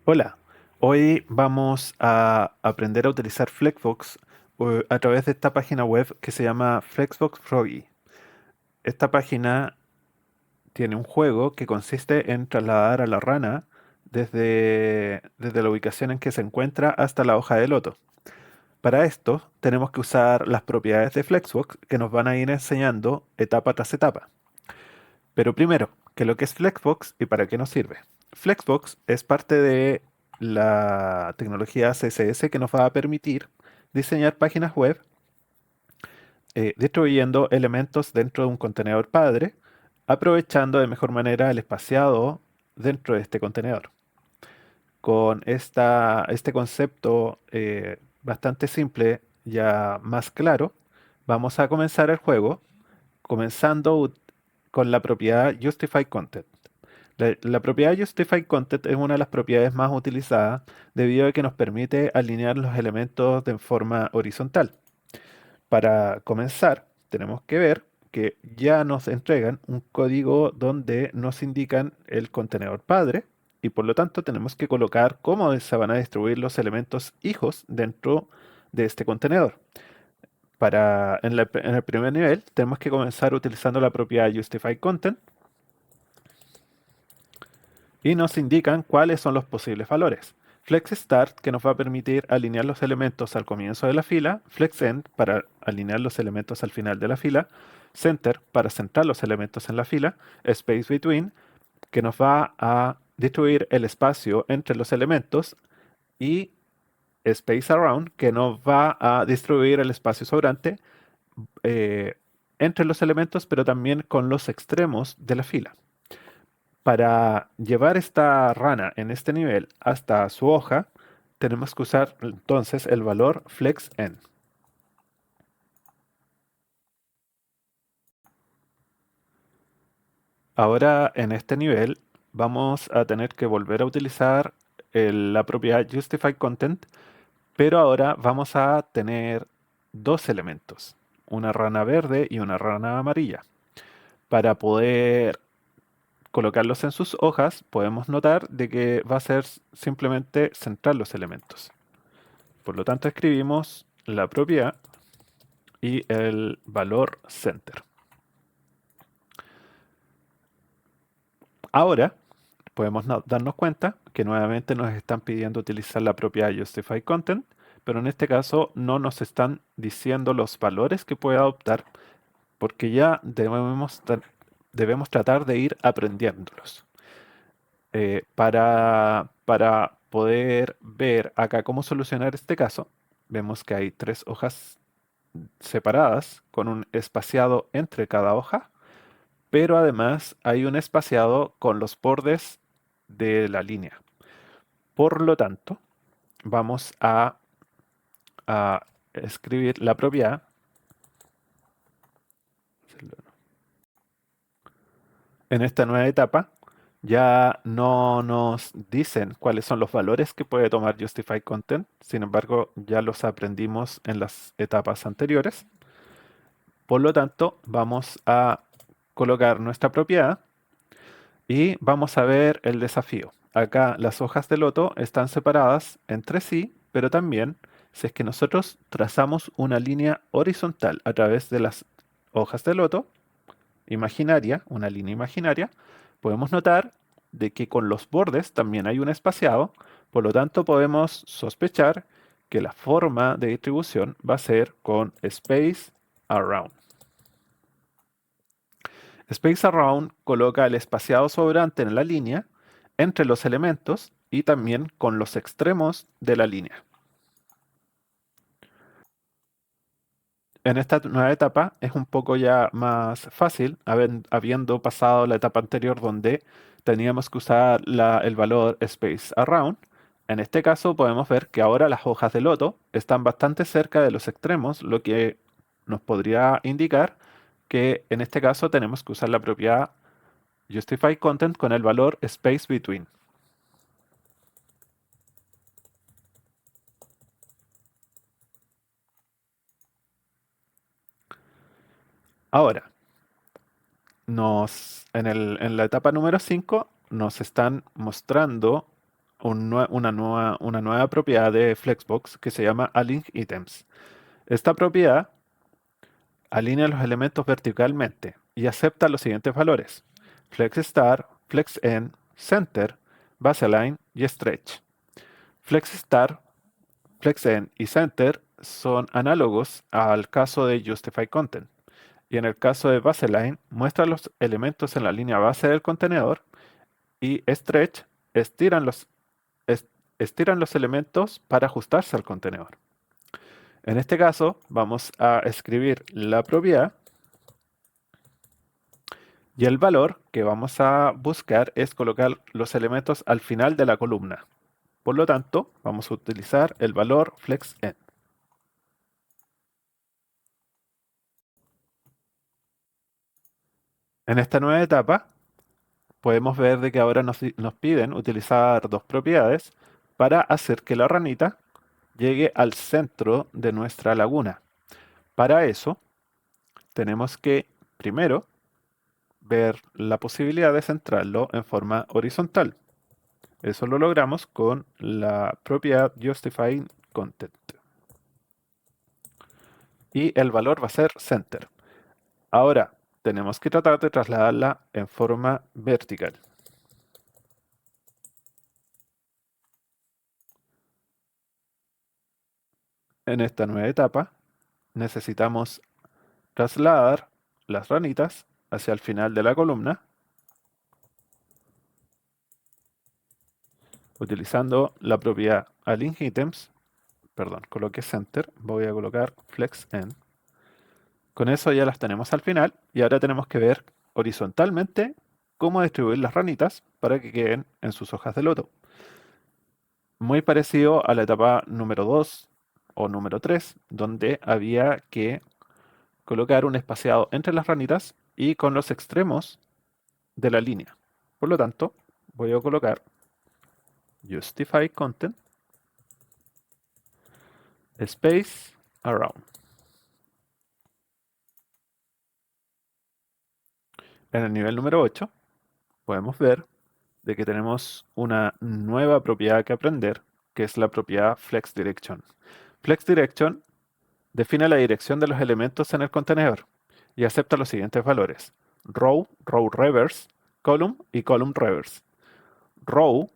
Hola, hoy vamos a aprender a utilizar Flexbox a través de esta página web que se llama Flexbox Froggy. Esta página tiene un juego que consiste en trasladar a la rana desde la ubicación en que se encuentra hasta la hoja de loto. Para esto tenemos que usar las propiedades de Flexbox que nos van a ir enseñando etapa tras etapa. Pero primero, ¿qué es lo que es Flexbox y para qué nos sirve? Flexbox es parte de la tecnología CSS que nos va a permitir diseñar páginas web distribuyendo elementos dentro de un contenedor padre, aprovechando de mejor manera el espaciado dentro de este contenedor. Con este concepto bastante simple, ya más claro, vamos a comenzar el juego comenzando con la propiedad Justify Content. La propiedad Justify Content es una de las propiedades más utilizadas debido a que nos permite alinear los elementos de forma horizontal. Para comenzar, tenemos que ver que ya nos entregan un código donde nos indican el contenedor padre y por lo tanto tenemos que colocar cómo se van a distribuir los elementos hijos dentro de este contenedor. En el primer nivel tenemos que comenzar utilizando la propiedad Justify Content y nos indican cuáles son los posibles valores. Flex Start, que nos va a permitir alinear los elementos al comienzo de la fila, Flex End para alinear los elementos al final de la fila, Center para centrar los elementos en la fila, Space Between, que nos va a distribuir el espacio entre los elementos, y Space Around, que nos va a distribuir el espacio sobrante eh, entre los elementos, pero también con los extremos de la fila. Para llevar esta rana en este nivel hasta su hoja, tenemos que usar entonces el valor flexN. Ahora en este nivel vamos a tener que volver a utilizar la propiedad justifiedContent, pero ahora vamos a tener dos elementos, una rana verde y una rana amarilla. Para poder colocarlos en sus hojas, podemos notar de que va a ser simplemente centrar los elementos. Por lo tanto, escribimos la propiedad y el valor center. Ahora podemos darnos cuenta que nuevamente nos están pidiendo utilizar la propiedad justify content, pero en este caso no nos están diciendo los valores que puede adoptar porque ya debemos tratar de ir aprendiéndolos. Para poder ver acá cómo solucionar este caso, vemos que hay tres hojas separadas con un espaciado entre cada hoja, pero además hay un espaciado con los bordes de la línea. Por lo tanto, vamos a escribir la propiedad. En esta nueva etapa ya no nos dicen cuáles son los valores que puede tomar Justify Content, sin embargo ya los aprendimos en las etapas anteriores. Por lo tanto, vamos a colocar nuestra propiedad y vamos a ver el desafío. Acá las hojas de loto están separadas entre sí, pero también si es que nosotros trazamos una línea horizontal a través de las hojas de loto, imaginaria, una línea imaginaria, podemos notar de que con los bordes también hay un espaciado, por lo tanto podemos sospechar que la forma de distribución va a ser con space around. Space Around coloca el espaciado sobrante en la línea entre los elementos y también con los extremos de la línea. En esta nueva etapa es un poco ya más fácil, habiendo pasado la etapa anterior donde teníamos que usar el valor Space Around. En este caso podemos ver que ahora las hojas de loto están bastante cerca de los extremos, lo que nos podría indicar que en este caso tenemos que usar la propiedad Justify Content con el valor Space Between. Ahora, en la etapa número 5 nos están mostrando una nueva propiedad de Flexbox que se llama Align Items. Esta propiedad alinea los elementos verticalmente y acepta los siguientes valores: FlexStar, FlexEnd, Center, Baseline y Stretch. FlexStar, FlexEnd y Center son análogos al caso de Justify Content. Y en el caso de Baseline, muestra los elementos en la línea base del contenedor, y Stretch estiran los, est- estiran los elementos para ajustarse al contenedor. En este caso, vamos a escribir la propiedad y el valor que vamos a buscar es colocar los elementos al final de la columna. Por lo tanto, vamos a utilizar el valor FlexEnd. En esta nueva etapa, podemos ver de que ahora nos piden utilizar dos propiedades para hacer que la ranita llegue al centro de nuestra laguna. Para eso, tenemos que primero ver la posibilidad de centrarlo en forma horizontal. Eso lo logramos con la propiedad Justifying Content. Y el valor va a ser center. Ahora, tenemos que tratar de trasladarla en forma vertical. En esta nueva etapa, necesitamos trasladar las ranitas hacia el final de la columna, utilizando la propiedad Align Items. Perdón, coloqué Center, voy a colocar FlexEnd. Con eso ya las tenemos al final y ahora tenemos que ver horizontalmente cómo distribuir las ranitas para que queden en sus hojas de loto. Muy parecido a la etapa número 2 o número 3, donde había que colocar un espaciado entre las ranitas y con los extremos de la línea. Por lo tanto, voy a colocar Justify Content Space Around. En el nivel número 8 podemos ver de que tenemos una nueva propiedad que aprender, que es la propiedad FlexDirection. FlexDirection define la dirección de los elementos en el contenedor y acepta los siguientes valores: row, row reverse, column y column reverse. Row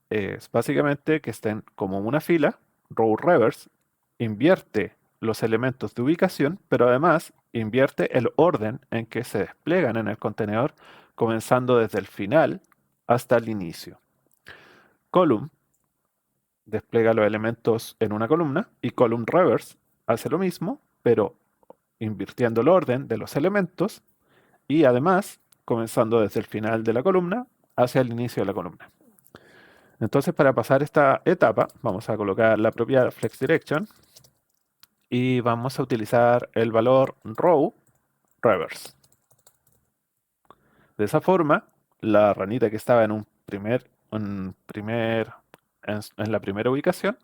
es básicamente que estén como una fila. Row reverse invierte los elementos de ubicación, pero además invierte el orden en que se despliegan en el contenedor, comenzando desde el final hasta el inicio. Column despliega los elementos en una columna y column reverse hace lo mismo, pero invirtiendo el orden de los elementos y además comenzando desde el final de la columna hacia el inicio de la columna. Entonces, para pasar esta etapa, vamos a colocar la propiedad FlexDirection y vamos a utilizar el valor row reverse. De esa forma, la ranita que estaba en en la primera ubicación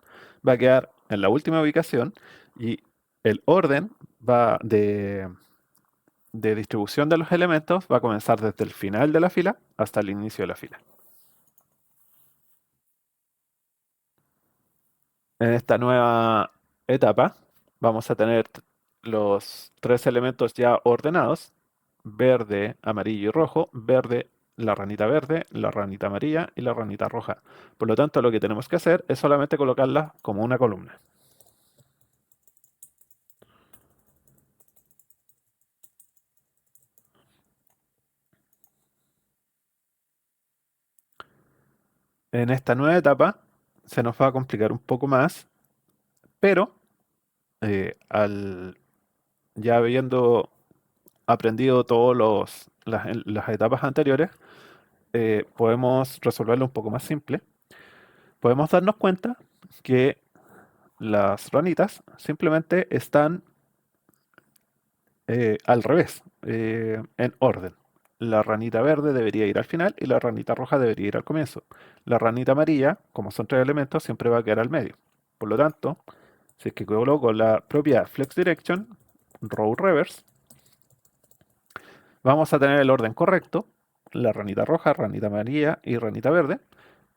va a quedar en la última ubicación y el orden de distribución de los elementos va a comenzar desde el final de la fila hasta el inicio de la fila. En esta nueva etapa vamos a tener los tres elementos ya ordenados: verde, amarillo y rojo. Verde, la ranita verde, la ranita amarilla y la ranita roja. Por lo tanto, lo que tenemos que hacer es solamente colocarlas como una columna. En esta nueva etapa se nos va a complicar un poco más, pero ya habiendo aprendido todas las etapas anteriores, podemos resolverlo un poco más simple. Podemos darnos cuenta que las ranitas simplemente están al revés, en orden. La ranita verde debería ir al final y la ranita roja debería ir al comienzo. La ranita amarilla, como son tres elementos, siempre va a quedar al medio. Por lo tanto, si es que coloco la propiedad FlexDirection, row reverse, vamos a tener el orden correcto: la ranita roja, ranita amarilla y ranita verde.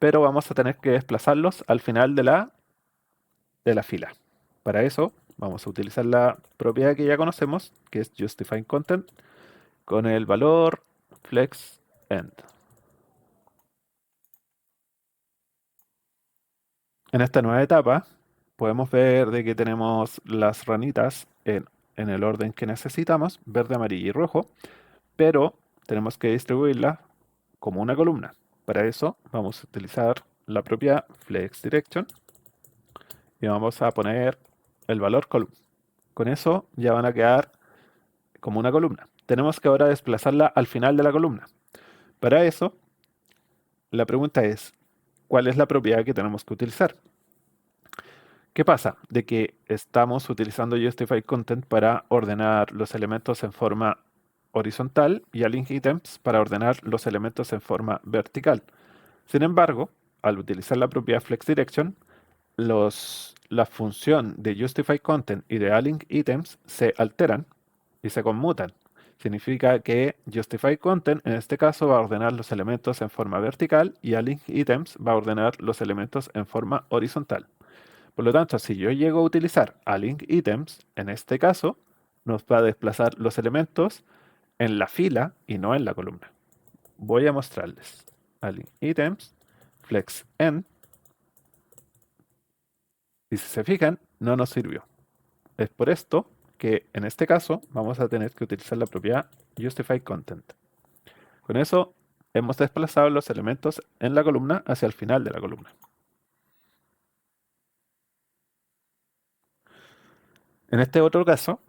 pero vamos a tener que desplazarlos al final de la fila. Para eso vamos a utilizar la propiedad que ya conocemos, que es justifying content, con el valor flexEnd. En esta nueva etapa podemos ver de que tenemos las ranitas en el orden que necesitamos, verde, amarillo y rojo, pero tenemos que distribuirlas como una columna. Para eso vamos a utilizar la propia flexDirection y vamos a poner el valor column. Con eso ya van a quedar como una columna. Tenemos que ahora desplazarla al final de la columna. Para eso, la pregunta es, ¿cuál es la propiedad que tenemos que utilizar? ¿Qué pasa? De que estamos utilizando Justify Content para ordenar los elementos en forma horizontal y Align Items para ordenar los elementos en forma vertical. Sin embargo, al utilizar la propiedad FlexDirection, la función de Justify Content y de Align Items se alteran y se conmutan. Significa que Justify Content en este caso va a ordenar los elementos en forma vertical y Align Items va a ordenar los elementos en forma horizontal. Por lo tanto, si yo llego a utilizar Align Items, en este caso, nos va a desplazar los elementos en la fila y no en la columna. Voy a mostrarles. Align Items, Flex End, y si se fijan, no nos sirvió. Es por esto que en este caso vamos a tener que utilizar la propiedad Justify Content. Con eso hemos desplazado los elementos en la columna hacia el final de la columna. En este otro caso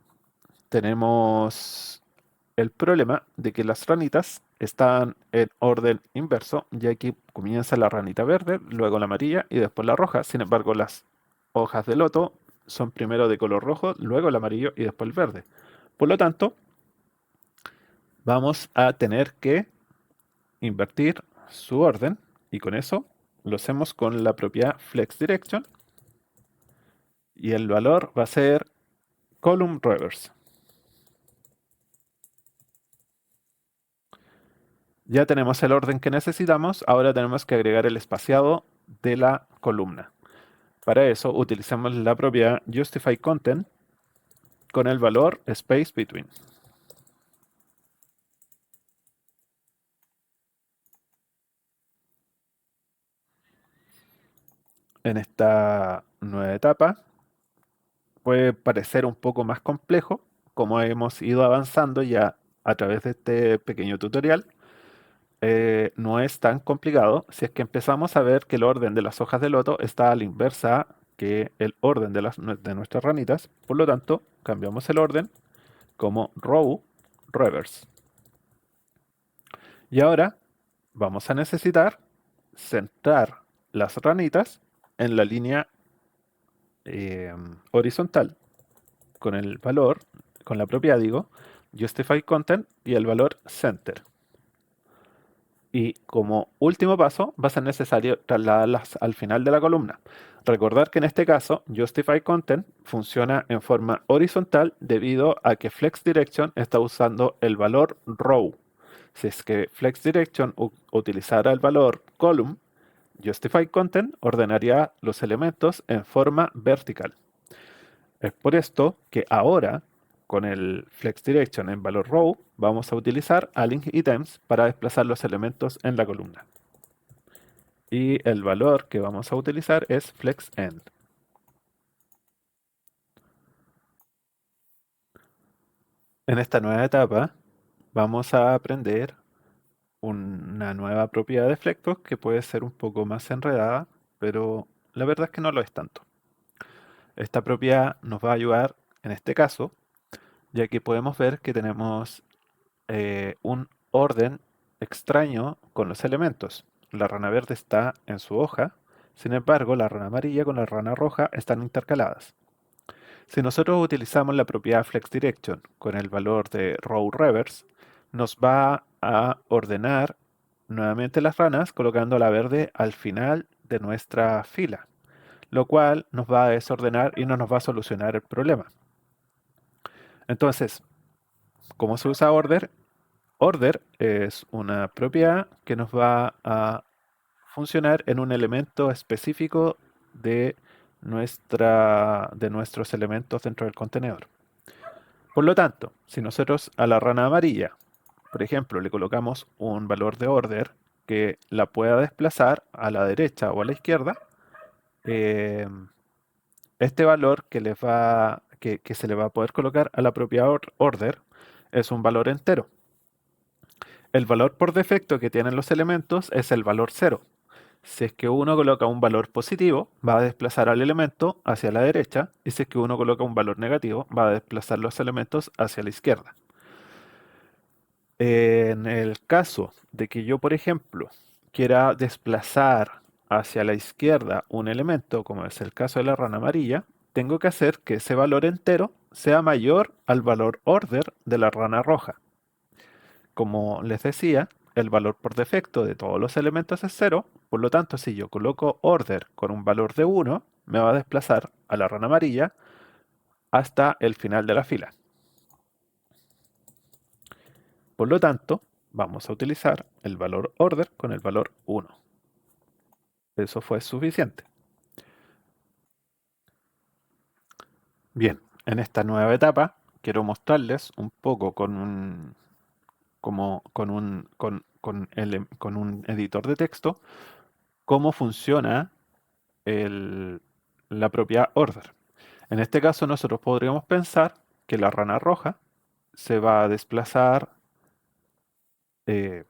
tenemos el problema de que las ranitas están en orden inverso, ya que comienza la ranita verde, luego la amarilla y después la roja. Sin embargo, las hojas de loto son primero de color rojo, luego el amarillo y después el verde. Por lo tanto, vamos a tener que invertir su orden y con eso lo hacemos con la propiedad FlexDirection y el valor va a ser column reverse. Ya tenemos el orden que necesitamos, ahora tenemos que agregar el espaciado de la columna. Para eso utilizamos la propiedad Justify Content con el valor Space Between. En esta nueva etapa puede parecer un poco más complejo, como hemos ido avanzando ya a través de este pequeño tutorial. No es tan complicado si es que empezamos a ver que el orden de las hojas de loto está a la inversa que el orden de nuestras ranitas. Por lo tanto, cambiamos el orden como row reverse. Y ahora vamos a necesitar centrar las ranitas en la línea horizontal con el valor, con la propiedad, digo, justify content y el valor center. Y como último paso, va a ser necesario trasladarlas al final de la columna. Recordar que en este caso, Justify Content funciona en forma horizontal debido a que FlexDirection está usando el valor row. Si es que FlexDirection utilizara el valor column, Justify Content ordenaría los elementos en forma vertical. Es por esto que ahora, con el Flex Direction en valor row, vamos a utilizar Align Items para desplazar los elementos en la columna. Y el valor que vamos a utilizar es Flex End. En esta nueva etapa vamos a aprender una nueva propiedad de Flectos que puede ser un poco más enredada, pero la verdad es que no lo es tanto. Esta propiedad nos va a ayudar en este caso, ya que podemos ver que tenemos un orden extraño con los elementos. La rana verde está en su hoja, sin embargo, la rana amarilla con la rana roja están intercaladas. Si nosotros utilizamos la propiedad FlexDirection con el valor de row reverse, nos va a ordenar nuevamente las ranas colocando la verde al final de nuestra fila, lo cual nos va a desordenar y no nos va a solucionar el problema. Entonces, ¿cómo se usa order? Order es una propiedad que nos va a funcionar en un elemento específico de de nuestros elementos dentro del contenedor. Por lo tanto, si nosotros a la rana amarilla, por ejemplo, le colocamos un valor de order que la pueda desplazar a la derecha o a la izquierda, eh, este valor que se le va a poder colocar a la propia order es un valor entero. El valor por defecto que tienen los elementos es el valor cero. Si es que uno coloca un valor positivo, va a desplazar al elemento hacia la derecha, y si es que uno coloca un valor negativo, va a desplazar los elementos hacia la izquierda. En el caso de que yo, por ejemplo, quiera desplazar hacia la izquierda un elemento, como es el caso de la rana amarilla, tengo que hacer que ese valor entero sea mayor al valor order de la rana roja. Como les decía, el valor por defecto de todos los elementos es cero, por lo tanto, si yo coloco order con un valor de 1, me va a desplazar a la rana amarilla hasta el final de la fila. Por lo tanto, vamos a utilizar el valor order con el valor 1. Eso fue suficiente. Bien, en esta nueva etapa quiero mostrarles un poco como, con un editor de texto cómo funciona la propiedad order. En este caso nosotros podríamos pensar que la rana roja se va a desplazar eh,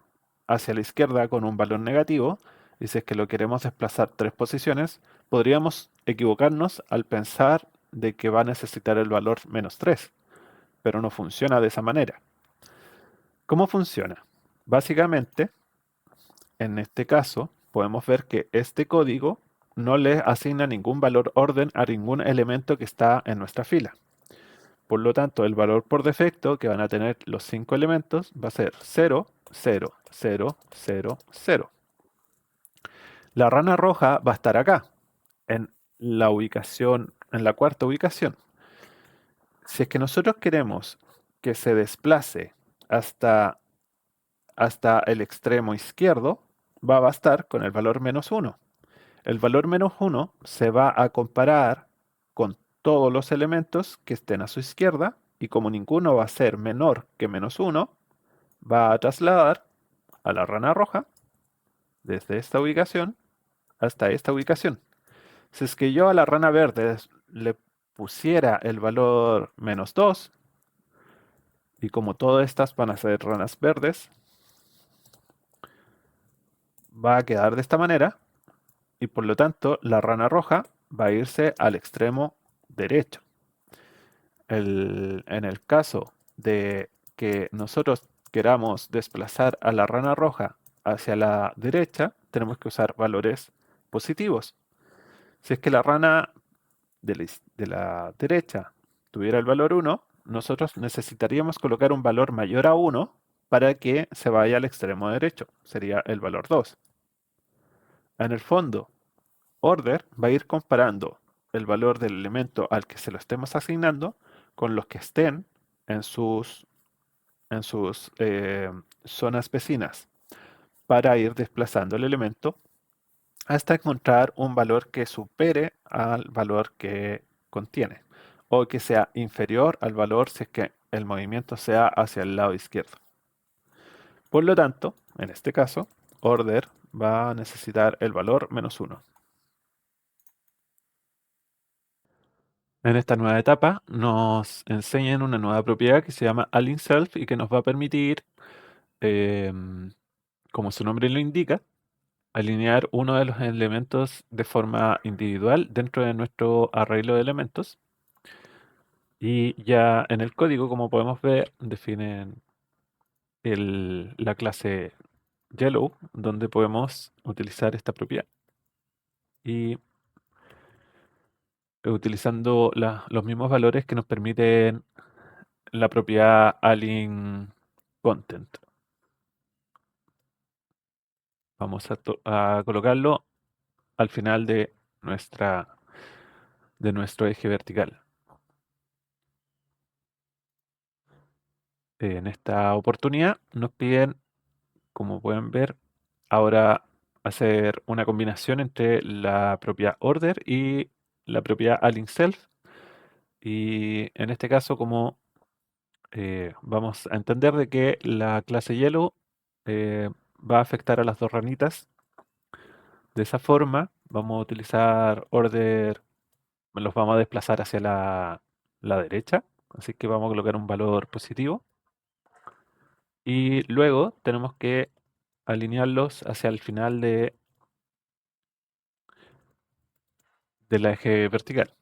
hacia la izquierda con un valor negativo, y si es que lo queremos desplazar 3 posiciones, podríamos equivocarnos al pensar de que va a necesitar el valor -3, pero no funciona de esa manera. ¿Cómo funciona? Básicamente, en este caso, podemos ver que este código no le asigna ningún valor orden a ningún elemento que está en nuestra fila. Por lo tanto, el valor por defecto que van a tener los 5 elementos va a ser 0, 0, 0, 0, 0. La rana roja va a estar acá, en la ubicación, en la cuarta ubicación. Si es que nosotros queremos que se desplace hasta, hasta el extremo izquierdo, va a bastar con el valor -1. El valor -1 se va a comparar con todos los elementos que estén a su izquierda, y como ninguno va a ser menor que -1, va a trasladar a la rana roja desde esta ubicación hasta esta ubicación. Si es que yo a la rana verde le pusiera el valor -2, y como todas estas van a ser ranas verdes, va a quedar de esta manera, y por lo tanto la rana roja va a irse al extremo derecho. En el caso de que nosotros queramos desplazar a la rana roja hacia la derecha, tenemos que usar valores positivos. Si es que la rana de la derecha tuviera el valor 1, nosotros necesitaríamos colocar un valor mayor a 1 para que se vaya al extremo derecho. Sería el valor 2. En el fondo, order va a ir comparando el valor del elemento al que se lo estemos asignando con los que estén en sus zonas vecinas, para ir desplazando el elemento hasta encontrar un valor que supere al valor que contiene, o que sea inferior al valor si es que el movimiento sea hacia el lado izquierdo. Por lo tanto, en este caso, order va a necesitar el valor -1. En esta nueva etapa nos enseñan una nueva propiedad que se llama align self, y que nos va a permitir, em, como su nombre lo indica, alinear uno de los elementos de forma individual dentro de nuestro arreglo de elementos. Y ya en el código, como podemos ver, definen la clase yellow, donde podemos utilizar esta propiedad. Y utilizando los mismos valores que nos permiten la propiedad align content. Vamos a colocarlo al final de nuestro eje vertical. En esta oportunidad nos piden, como pueden ver, ahora hacer una combinación entre la propiedad order y la propiedad align self. Y en este caso, como vamos a entender de que la clase yellow eh, va a afectar a las dos ranitas de esa forma, vamos a utilizar order, los vamos a desplazar hacia la derecha, así que vamos a colocar un valor positivo. Y luego tenemos que alinearlos hacia el final del eje vertical.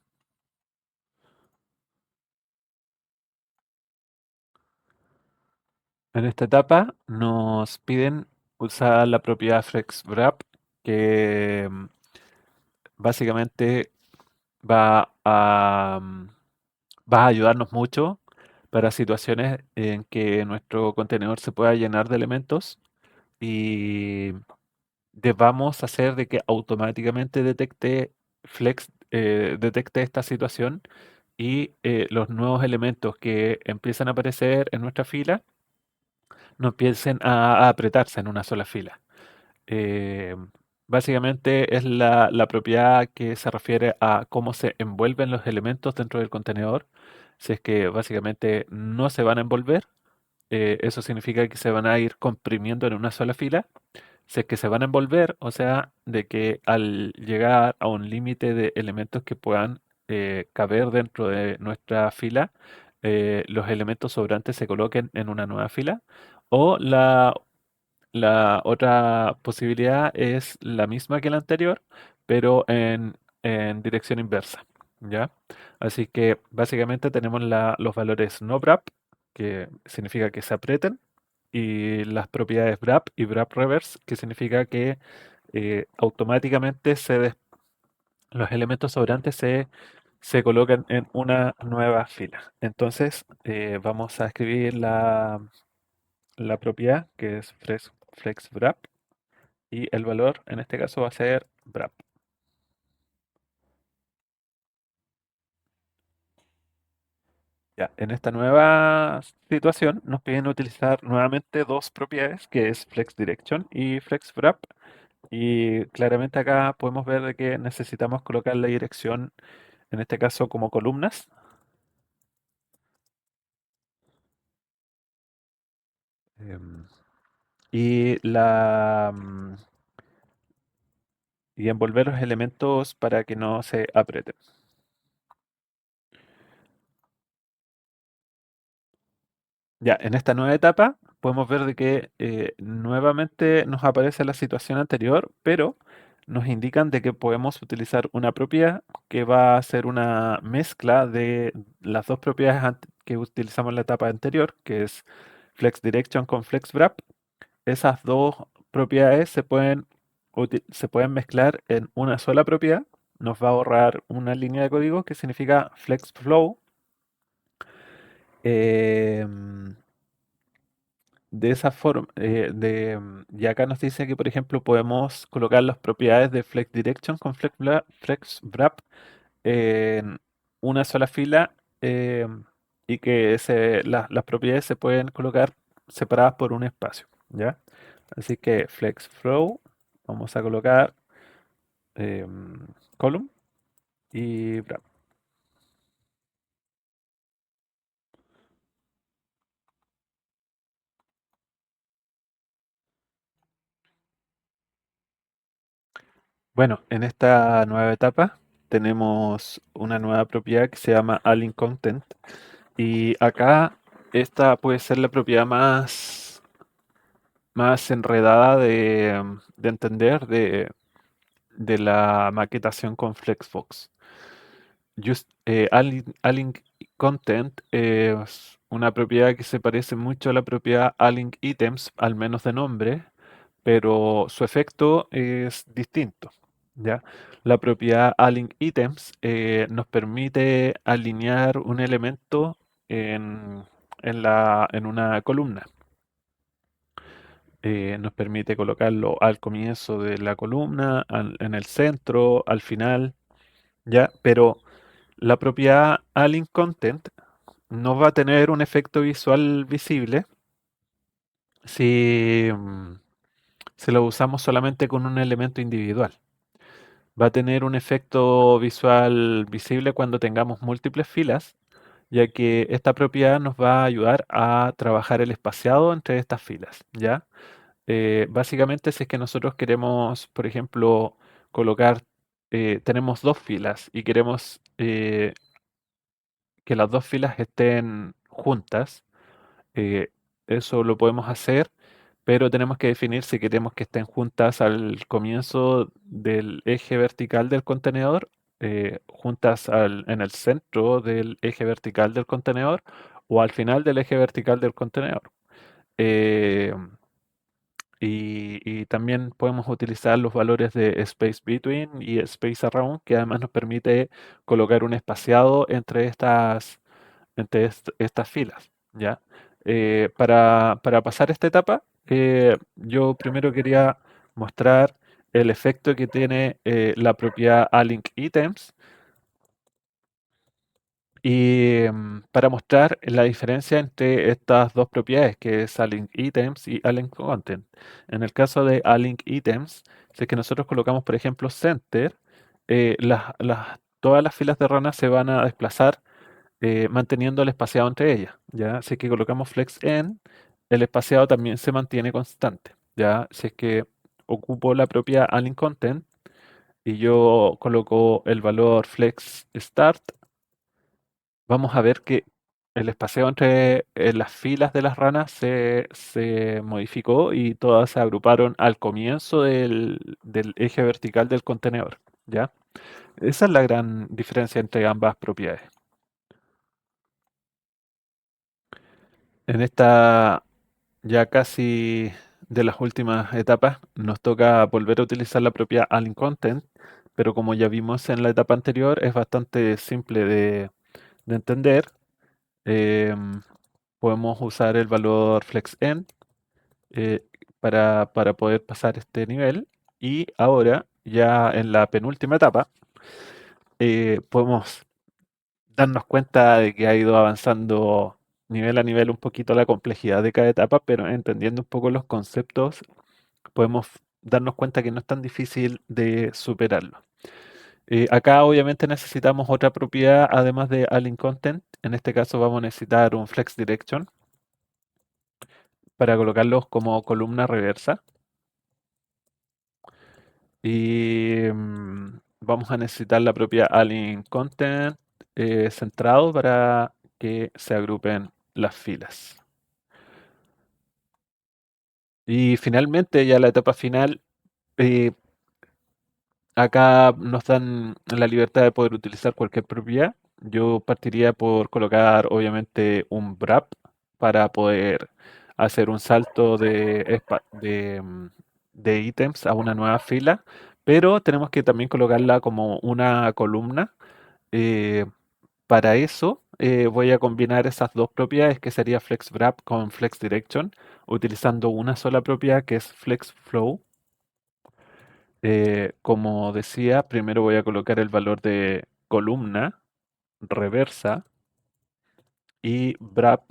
En esta etapa nos piden usar la propiedad flexWrap que básicamente va a, va a ayudarnos mucho para situaciones en que nuestro contenedor se pueda llenar de elementos y debamos hacer de que automáticamente detecte esta situación y los nuevos elementos que empiezan a aparecer en nuestra fila no empiecen a apretarse en una sola fila. Eh, Básicamente es la propiedad que se refiere a cómo se envuelven los elementos dentro del contenedor. Si es que básicamente no se van a envolver, eso significa que se van a ir comprimiendo en una sola fila. Si es que se van a envolver, o sea, de que al llegar a un límite de elementos que puedan caber dentro de nuestra fila, los elementos sobrantes se coloquen en una nueva fila. O la otra posibilidad es la misma que la anterior, pero en dirección inversa, ¿ya? Así que básicamente tenemos los valores no wrap, que significa que se aprieten, y las propiedades wrap y wrap reverse, que significa que automáticamente los elementos sobrantes se colocan en una nueva fila. Entonces vamos a escribir la propiedad que es flexWrap y el valor en este caso va a ser wrap. Ya, en esta nueva situación nos piden utilizar nuevamente dos propiedades que es flexDirection y flexWrap y claramente acá podemos ver de que necesitamos colocar la dirección en este caso como columnas. em, y y envolver los elementos para que no se aprieten. Ya, en esta nueva etapa podemos ver de que nuevamente nos aparece la situación anterior, pero nos indican de que podemos utilizar una propiedad que va a ser una mezcla de las dos propiedades que utilizamos en la etapa anterior, que es FlexDirection con FlexWrap. Esas dos propiedades se pueden mezclar en una sola propiedad. Nos va a ahorrar una línea de código que significa FlexFlow. Em, De esa forma, y acá nos dice que, por ejemplo, podemos colocar las propiedades de Flex Direction con Flex Wrap en una sola fila y que las propiedades se pueden colocar separadas por un espacio, ¿ya? Así que Flex Flow, vamos a colocar column y wrap. Bueno, en esta nueva etapa tenemos una nueva propiedad que se llama Align Content. Y acá esta puede ser la propiedad más enredada de entender de la maquetación con Flexbox. Align Content es una propiedad que se parece mucho a la propiedad Align Items, al menos de nombre, pero su efecto es distinto. ¿Ya? La propiedad Align Items nos permite alinear un elemento en, en una columna. Nos permite colocarlo al comienzo de la columna, en el centro, al final, ¿ya? Pero la propiedad Align Content no va a tener un efecto visual visible si, si lo usamos solamente con un elemento individual. Va a tener un efecto visual visible cuando tengamos múltiples filas, ya que esta propiedad nos va a ayudar a trabajar el espaciado entre estas filas, ¿ya? Básicamente, si es que nosotros queremos, por ejemplo, colocar, tenemos dos filas y queremos que las dos filas estén juntas, eh, eso lo podemos hacer, pero tenemos que definir si queremos que estén juntas al comienzo del eje vertical del contenedor, juntas en el centro del eje vertical del contenedor o al final del eje vertical del contenedor. Eh, y también podemos utilizar los valores de space between y space around, que además nos permite colocar un espaciado entre estas filas, ¿ya? Para pasar esta etapa, yo primero quería mostrar el efecto que tiene la propiedad alink items y para mostrar la diferencia entre estas dos propiedades, que es alink items y alink content. En el caso de alink items, si es que nosotros colocamos, por ejemplo, center, todas las filas de ranas se van a desplazar manteniendo el espaciado entre ellas, ¿ya? Si es que colocamos flex en, el espaciado también se mantiene constante, ¿ya? Si es que ocupo la propia alink content y yo coloco el valor flex start, vamos a ver que el espaciado entre las filas de las ranas se modificó y todas se agruparon al comienzo del eje vertical del contenedor, ¿ya? Esa es la gran diferencia entre ambas propiedades. En esta ya casi de las últimas etapas, nos toca volver a utilizar la propia Alien Content, pero como ya vimos en la etapa anterior, es bastante simple de entender. Em, Podemos usar el valor FlexEnd eh, para poder pasar este nivel. Y ahora, ya en la penúltima etapa, podemos darnos cuenta de que ha ido avanzando nivel a nivel un poquito la complejidad de cada etapa, pero entendiendo un poco los conceptos, podemos darnos cuenta que no es tan difícil de superarlo. Acá obviamente necesitamos otra propiedad además de align content. En este caso vamos a necesitar un flex direction para colocarlos como columna reversa. Y vamos a necesitar la propia align content centrado para que se agrupen las filas. Y finalmente, ya la etapa final, eh, acá nos dan la libertad de poder utilizar cualquier propiedad. Yo partiría por colocar, obviamente, un wrap para poder hacer un salto de ítems a una nueva fila, pero tenemos que también colocarla como una columna. Eh, para eso voy a combinar esas dos propiedades que sería FlexWrap con FlexDirection, utilizando una sola propiedad que es FlexFlow. Como decía, primero voy a colocar el valor de columna, reversa y wrap,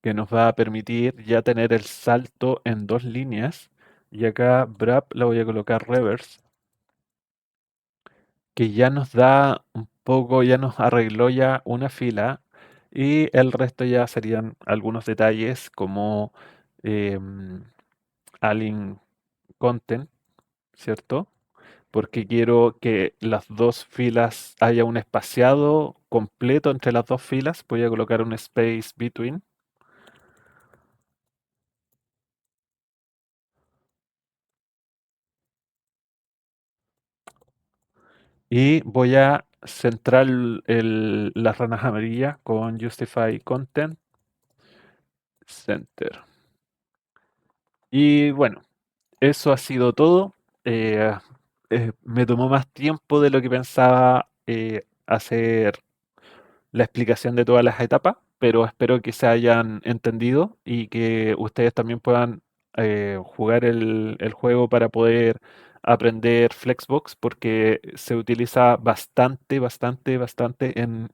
que nos va a permitir ya tener el salto en dos líneas. Y acá wrap la voy a colocar reverse, que ya nos da un poco, ya nos arregló ya una fila. Y el resto ya serían algunos detalles como em, align content, ¿cierto? Porque quiero que las dos filas haya un espaciado completo entre las dos filas. Voy a colocar un space between y voy a centrar las ranas amarillas con justify content center. Y bueno, eso ha sido todo. Eh, Me tomó más tiempo de lo que pensaba hacer la explicación de todas las etapas, pero espero que se hayan entendido y que ustedes también puedan jugar el juego para poder aprender Flexbox, porque se utiliza bastante, bastante, bastante en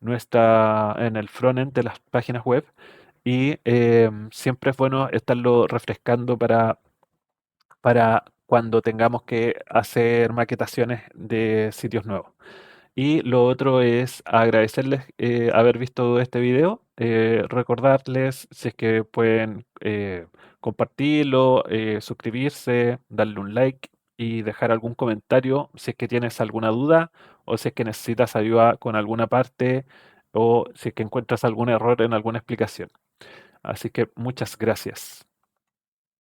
el frontend de las páginas web y siempre es bueno estarlo refrescando para para cuando tengamos que hacer maquetaciones de sitios nuevos. Y lo otro es agradecerles haber visto este video, recordarles si es que pueden compartirlo, suscribirse, darle un like y dejar algún comentario si es que tienes alguna duda o si es que necesitas ayuda con alguna parte o si es que encuentras algún error en alguna explicación. Así que muchas gracias.